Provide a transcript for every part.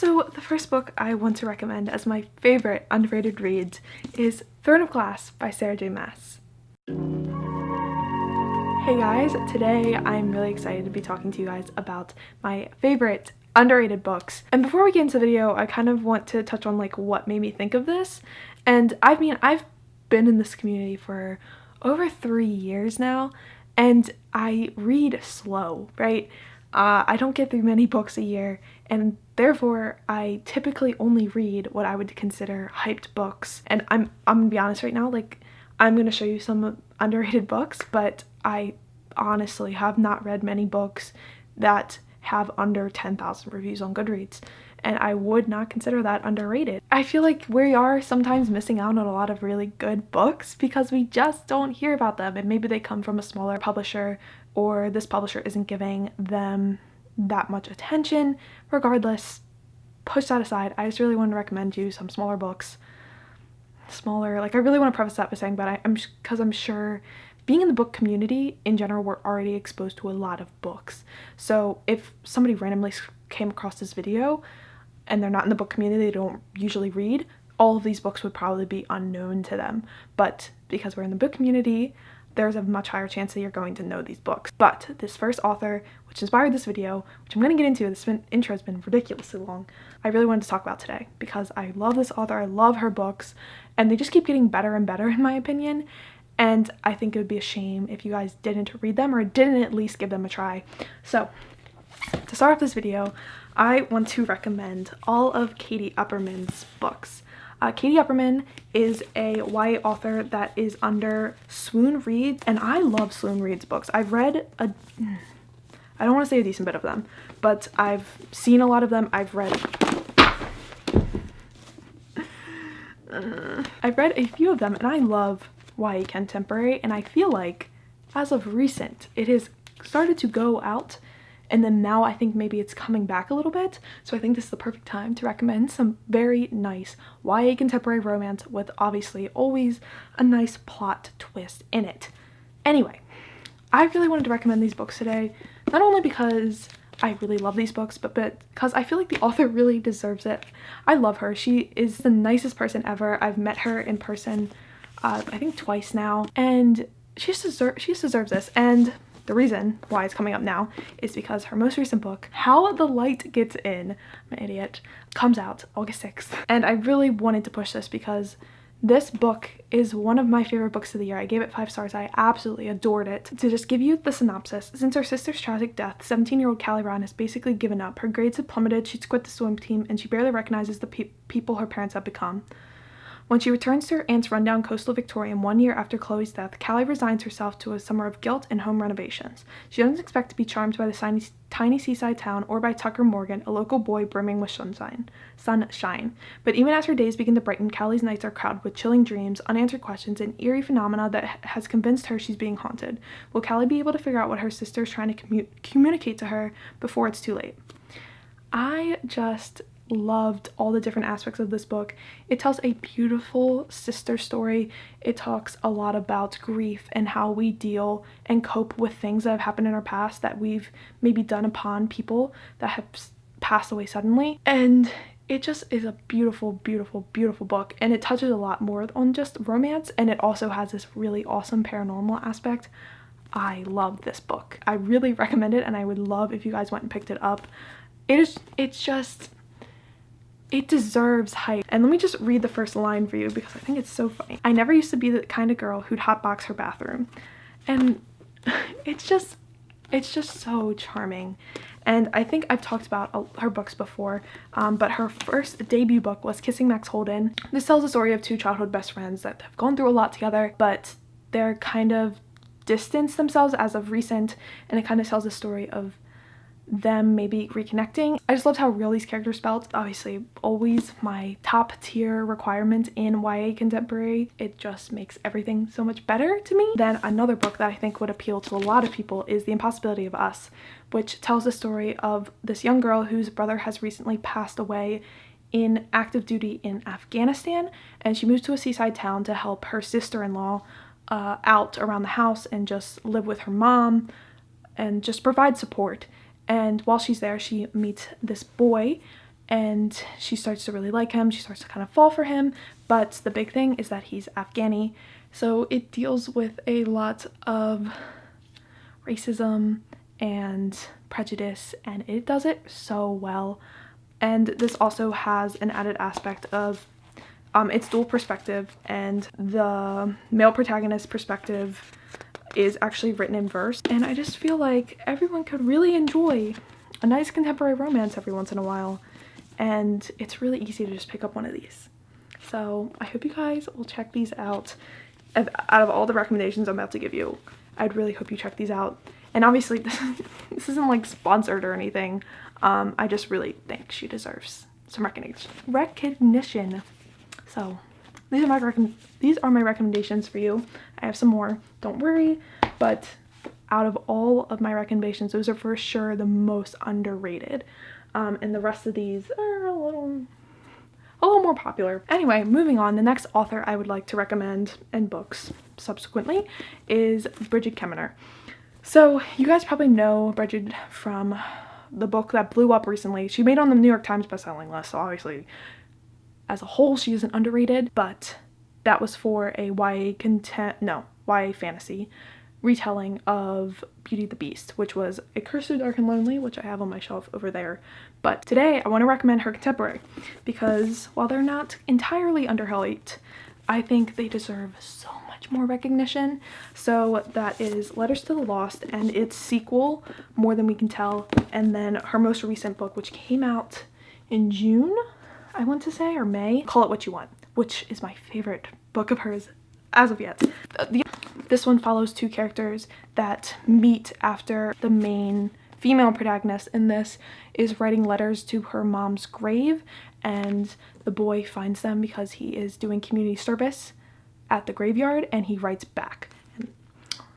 So the first book I want to recommend as my favorite underrated read is Throne of Glass by Sarah J. Maas. Hey guys, today I'm really excited to be talking to you guys about my favorite underrated books. And before we get into the video, I kind of want to touch on like what made me think of this. And I've been in this community for over 3 years now, and I read slow, right? I don't get through many books a year, and therefore I typically only read what I would consider hyped books. And I'm gonna be honest right now, like I'm gonna show you some underrated books, but I honestly have not read many books that have under 10,000 reviews on Goodreads, and I would not consider that underrated. I feel like we are sometimes missing out on a lot of really good books because we just don't hear about them, and maybe they come from a smaller publisher or this publisher isn't giving them that much attention. Regardless, push that aside. I just really want to recommend you some smaller books. Like I really want to preface that by saying, but I'm sure being in the book community in general, we're already exposed to a lot of books. So if somebody randomly came across this video and they're not in the book community, they don't usually read, all of these books would probably be unknown to them. But because we're in the book community, there's a much higher chance that you're going to know these books. But this first author, which inspired this video, which I'm going to get into, this intro has been ridiculously long, I really wanted to talk about today because I love this author, I love her books, and they just keep getting better and better in my opinion. And I think it would be a shame if you guys didn't read them or didn't at least give them a try. So to start off this video, I want to recommend all of Katy Ehrman's books. Katy Ehrman is a YA author that is under Swoon Reads, and I love Swoon Reads books. I've read I don't want to say a decent bit of them, but I've seen a lot of them. I've read a few of them, and I love YA contemporary, and I feel like as of recent it has started to go out, and then now I think maybe it's coming back a little bit. So I think this is the perfect time to recommend some very nice YA contemporary romance with obviously always a nice plot twist in it. Anyway, I really wanted to recommend these books today, not only because I really love these books, but because I feel like the author really deserves it. I love her. She is the nicest person ever. I've met her in person I think twice now, and she just deserves this. And the reason why it's coming up now is because her most recent book, How the Light Gets In, I'm an idiot, comes out August 6th. And I really wanted to push this because this book is one of my favorite books of the year. I gave it 5 stars. I absolutely adored it. To just give you the synopsis, since her sister's tragic death, 17-year-old Callie Ryan has basically given up. Her grades have plummeted, she's quit the swim team, and she barely recognizes the people her parents have become. When she returns to her aunt's rundown coastal Victorian 1 year after Chloe's death, Callie resigns herself to a summer of guilt and home renovations. She doesn't expect to be charmed by the tiny seaside town or by Tucker Morgan, a local boy brimming with sunshine. But even as her days begin to brighten, Callie's nights are crowded with chilling dreams, unanswered questions, and eerie phenomena that has convinced her she's being haunted. Will Callie be able to figure out what her sister is trying to communicate to her before it's too late? I just loved all the different aspects of this book. It tells a beautiful sister story. It talks a lot about grief and how we deal and cope with things that have happened in our past that we've maybe done upon people that have passed away suddenly. And it just is a beautiful, beautiful, beautiful book, and it touches a lot more on just romance, and it also has this really awesome paranormal aspect. I love this book. I really recommend it, and I would love if you guys went and picked it up. It deserves hype. And let me just read the first line for you because I think it's so funny. I never used to be the kind of girl who'd hotbox her bathroom. And it's just so charming. And I think I've talked about her books before, but her first debut book was Kissing Max Holden. This tells the story of 2 childhood best friends that have gone through a lot together, but they're kind of distanced themselves as of recent, and it kind of tells the story of them maybe reconnecting. I just loved how real these characters felt. Obviously, always my top tier requirement in YA contemporary. It just makes everything so much better to me. Then another book that I think would appeal to a lot of people is The Impossibility of Us, which tells the story of this young girl whose brother has recently passed away in active duty in Afghanistan, and she moves to a seaside town to help her sister-in-law out around the house and just live with her mom and just provide support. And while she's there, she meets this boy and she starts to really like him. She starts to kind of fall for him, but the big thing is that he's Afghani, so it deals with a lot of racism and prejudice, and it does it so well. And this also has an added aspect of it's dual perspective, and the male protagonist perspective is actually written in verse, and I just feel like everyone could really enjoy a nice contemporary romance every once in a while, and it's really easy to just pick up one of these. So I hope you guys will check these out. Out of all the recommendations I'm about to give you, I'd really hope you check these out. And obviously this isn't like sponsored or anything. I just really think she deserves some recognition. So these are my recommendations for you. I have some more, don't worry, but out of all of my recommendations, those are for sure the most underrated. And the rest of these are a little more popular. Anyway, moving on, the next author I would like to recommend, and books subsequently, is Bridget Chan. So you guys probably know Bridget from the book that blew up recently. She made it on the New York Times bestselling list, so obviously as a whole she isn't underrated, but that was for a YA fantasy retelling of Beauty and the Beast, which was A Curse So Dark and Lonely, which I have on my shelf over there. But today I want to recommend her contemporary, because while they're not entirely underhyped, I think they deserve so much more recognition. So that is Letters to the Lost and its sequel, More Than We Can Tell, and then her most recent book, which came out in June, I want to say, or May, Call It What You Want, which is my favorite book of hers as of yet. This one follows two characters that meet after the main female protagonist in this is writing letters to her mom's grave, and the boy finds them because he is doing community service at the graveyard, and he writes back. And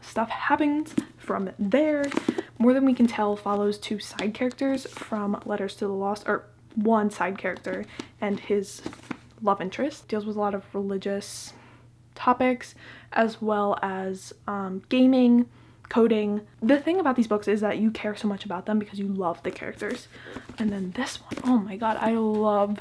stuff happens from there. More Than We Can Tell follows two side characters from Letters to the Lost, or one side character and his love interest. Deals with a lot of religious topics as well as gaming, coding. The thing about these books is that you care so much about them because you love the characters. And then this one, oh my god, I love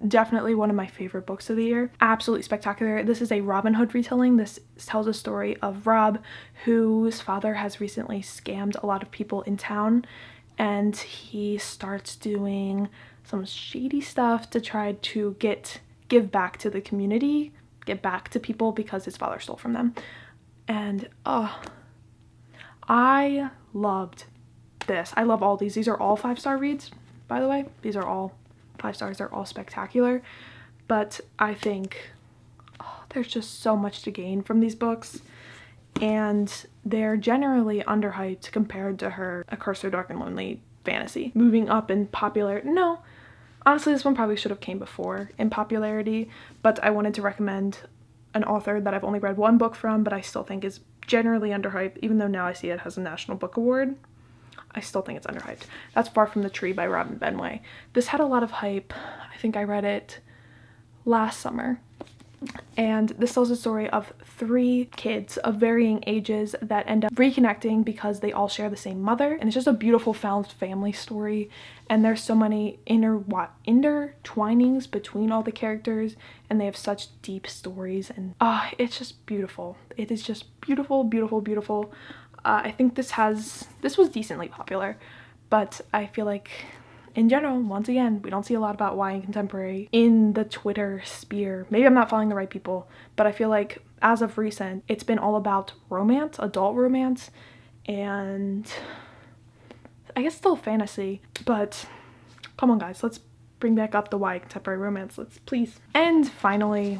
definitely one of my favorite books of the year. Absolutely spectacular. This is a Robin Hood retelling. This tells a story of Rob, whose father has recently scammed a lot of people in town, and he starts doing some shady stuff to try to give back to the community, get back to people because his father stole from them. And I loved this. I love all these. These are all 5-star reads, by the way. These are all 5 stars. They're all spectacular. But I think there's just so much to gain from these books, and they're generally underhyped compared to her A Curse So Dark and Lonely fantasy. Moving up in popularity, no, honestly this one probably should have came before in popularity, but I wanted to recommend an author that I've only read one book from, but I still think is generally underhyped. Even though now I see it has a National Book Award, I still think it's underhyped. That's Far From the Tree by Robin Benway. This had a lot of hype. I think I read it last summer. And this tells a story of 3 kids of varying ages that end up reconnecting because they all share the same mother. And it's just a beautiful found family story. And there's so many intertwinings between all the characters, and they have such deep stories. And it's just beautiful. It is just beautiful, beautiful, beautiful. I think this was decently popular, but I feel like in general, once again, we don't see a lot about YA contemporary in the Twitter sphere. Maybe I'm not following the right people, but I feel like as of recent, it's been all about romance, adult romance, and I guess still fantasy. But come on guys, let's bring back up the YA contemporary romance, let's please. And finally,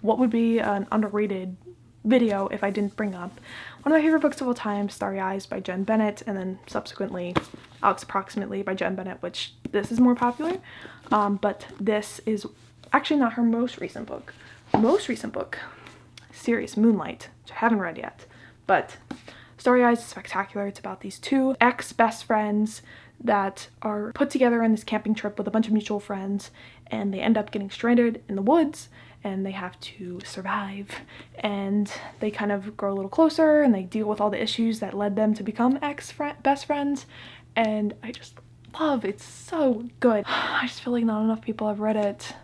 what would be an underrated video if I didn't bring up one of my favorite books of all time, Starry Eyes by Jen Bennett, and then subsequently Alex Approximately by Jen Bennett, which this is more popular, but this is actually not her most recent book. Most recent book, series Moonlight, which I haven't read yet, but Starry Eyes is spectacular. It's about these 2 ex-best friends that are put together on this camping trip with a bunch of mutual friends, and they end up getting stranded in the woods, and they have to survive, and they kind of grow a little closer, and they deal with all the issues that led them to become best friends. And I just love. It's so good. I just feel like not enough people have read it.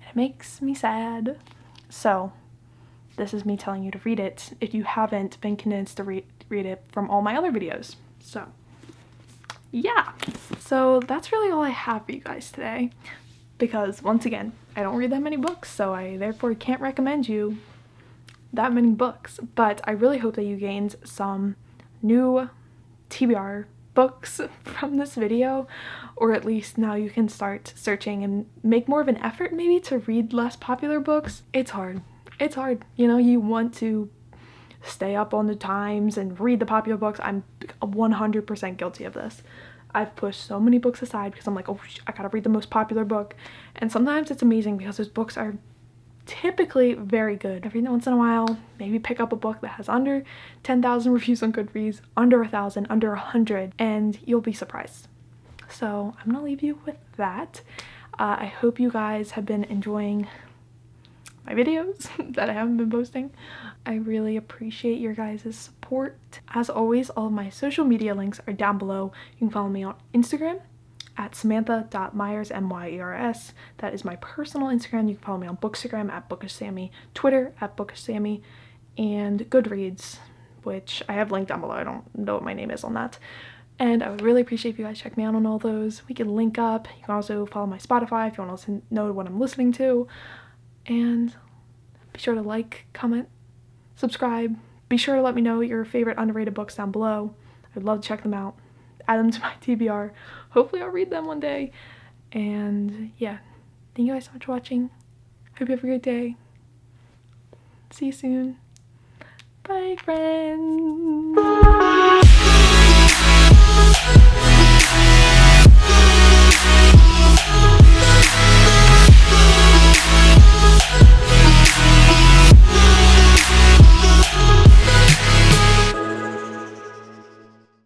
It makes me sad. So this is me telling you to read it if you haven't been convinced to read it from all my other videos. So yeah, so that's really all I have for you guys today, because once again, I don't read that many books, so I therefore can't recommend you that many books. But I really hope that you gained some new TBR books from this video, or at least now you can start searching and make more of an effort maybe to read less popular books. It's hard. It's hard. You know, you want to stay up on the times and read the popular books. I'm 100% guilty of this. I've pushed so many books aside because I'm like, oh, I gotta read the most popular book. And sometimes it's amazing because those books are typically very good. Every once in a while, maybe pick up a book that has under 10,000 reviews on Goodreads, under 1,000, under 100, and you'll be surprised. So I'm gonna leave you with that. I hope you guys have been enjoying my videos that I haven't been posting. I really appreciate your guys' support. As always, all of my social media links are down below. You can follow me on Instagram at samantha.myers, M-Y-E-R-S. That is my personal Instagram. You can follow me on Bookstagram at Bookishsami, Twitter at Bookishsami, and Goodreads, which I have linked down below. I don't know what my name is on that. And I would really appreciate if you guys check me out on all those. We can link up. You can also follow my Spotify if you want to know what I'm listening to. And be sure to like, comment, subscribe. Be sure to let me know your favorite underrated books down below. I'd love to check them out. Add them to my TBR. Hopefully I'll read them one day. And yeah, thank you guys so much for watching. Hope you have a great day. See you soon. Bye, friends.